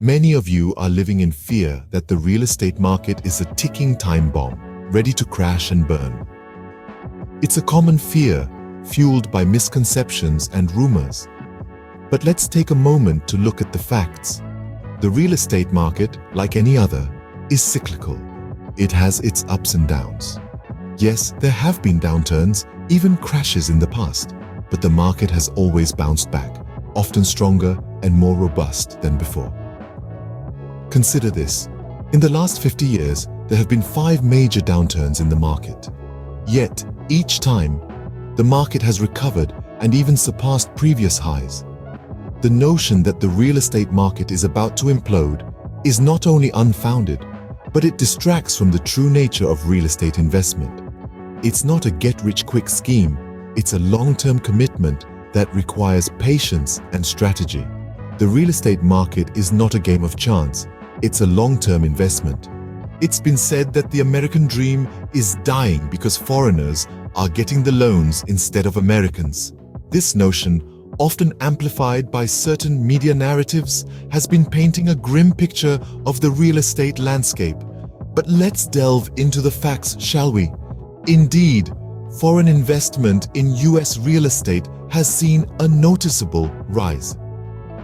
Many of you are living in fear that the real estate market is a ticking time bomb, ready to crash and burn. It's a common fear, fueled by misconceptions and rumors. But let's take a moment to look at the facts. The real estate market, like any other, is cyclical. It has its ups and downs. Yes, there have been downturns, even crashes in the past, but the market has always bounced back, often stronger and more robust than before. Consider this. In the last 50 years, there have been 5 major downturns in the market. Yet, each time, the market has recovered and even surpassed previous highs. The notion that the real estate market is about to implode is not only unfounded, but it distracts from the true nature of real estate investment. It's not a get-rich-quick scheme, it's a long-term commitment that requires patience and strategy. The real estate market is not a game of chance, it's a long-term investment. It's been said that the American dream is dying because foreigners are getting the loans instead of Americans. This notion, often amplified by certain media narratives, has been painting a grim picture of the real estate landscape. But let's delve into the facts, shall we? Indeed, foreign investment in US real estate has seen a noticeable rise.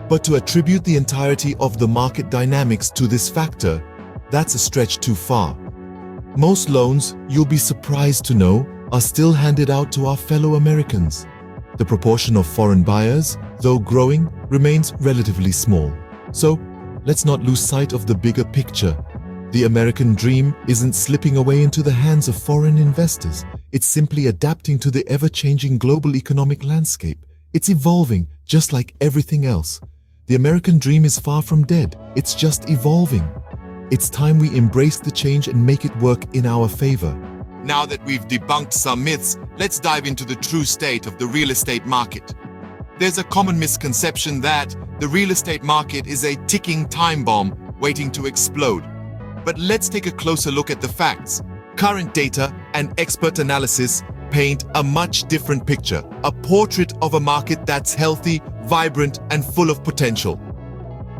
But to attribute the entirety of the market dynamics to this factor, that's a stretch too far. Most loans, you'll be surprised to know, are still handed out to our fellow Americans. The proportion of foreign buyers, though growing, remains relatively small. So, let's not lose sight of the bigger picture. The American dream isn't slipping away into the hands of foreign investors. It's simply adapting to the ever-changing global economic landscape. It's evolving, just like everything else. The American dream is far from dead. It's just evolving. It's time we embrace the change and make it work in our favor. Now that we've debunked some myths, let's dive into the true state of the real estate market. There's a common misconception that the real estate market is a ticking time bomb waiting to explode. But let's take a closer look at the facts. Current data and expert analysis paint a much different picture, a portrait of a market that's healthy, vibrant, and full of potential.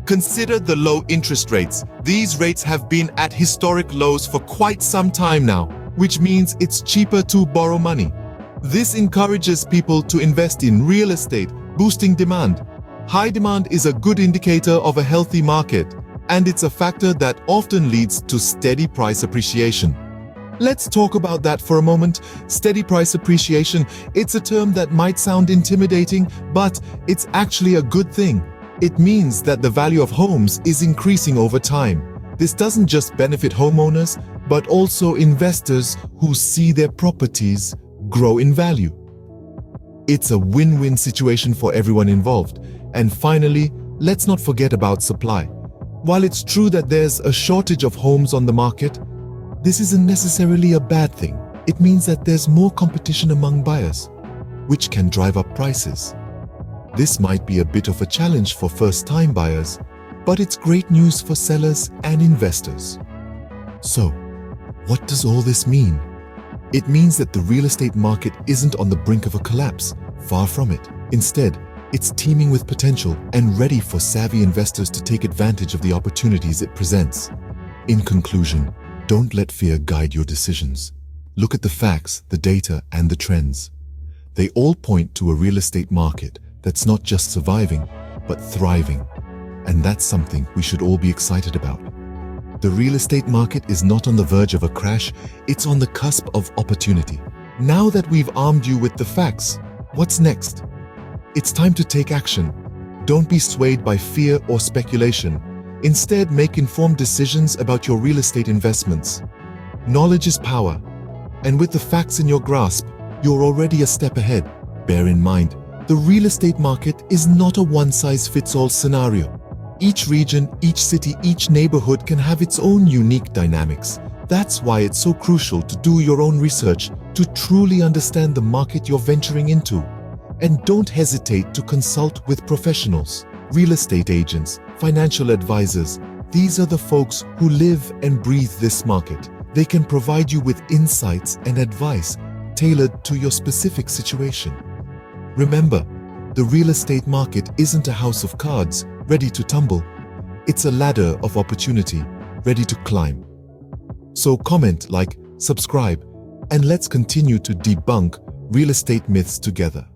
Consider the low interest rates. These rates have been at historic lows for quite some time now, which means it's cheaper to borrow money. This encourages people to invest in real estate, boosting demand. High demand is a good indicator of a healthy market, and it's a factor that often leads to steady price appreciation. Let's talk about that for a moment. Steady price appreciation, it's a term that might sound intimidating, but it's actually a good thing. It means that the value of homes is increasing over time. This doesn't just benefit homeowners, but also investors who see their properties grow in value. It's a win-win situation for everyone involved. And finally, let's not forget about supply. While it's true that there's a shortage of homes on the market, this isn't necessarily a bad thing. It means that there's more competition among buyers, which can drive up prices. This might be a bit of a challenge for first-time buyers, but it's great news for sellers and investors. So, what does all this mean? It means that the real estate market isn't on the brink of a collapse, far from it. Instead, it's teeming with potential and ready for savvy investors to take advantage of the opportunities it presents. In conclusion, don't let fear guide your decisions. Look at the facts, the data, and the trends. They all point to a real estate market that's not just surviving, but thriving. And that's something we should all be excited about. The real estate market is not on the verge of a crash, it's on the cusp of opportunity. Now that we've armed you with the facts, what's next? It's time to take action. Don't be swayed by fear or speculation. Instead, make informed decisions about your real estate investments. Knowledge is power, and with the facts in your grasp, you're already a step ahead. Bear in mind, the real estate market is not a one-size-fits-all scenario. Each region, each city, each neighborhood can have its own unique dynamics. That's why it's so crucial to do your own research to truly understand the market you're venturing into. And don't hesitate to consult with professionals, real estate agents, financial advisors. These are the folks who live and breathe this market. They can provide you with insights and advice tailored to your specific situation. Remember, the real estate market isn't a house of cards ready to tumble. It's a ladder of opportunity ready to climb. So comment, like, subscribe, and let's continue to debunk real estate myths together.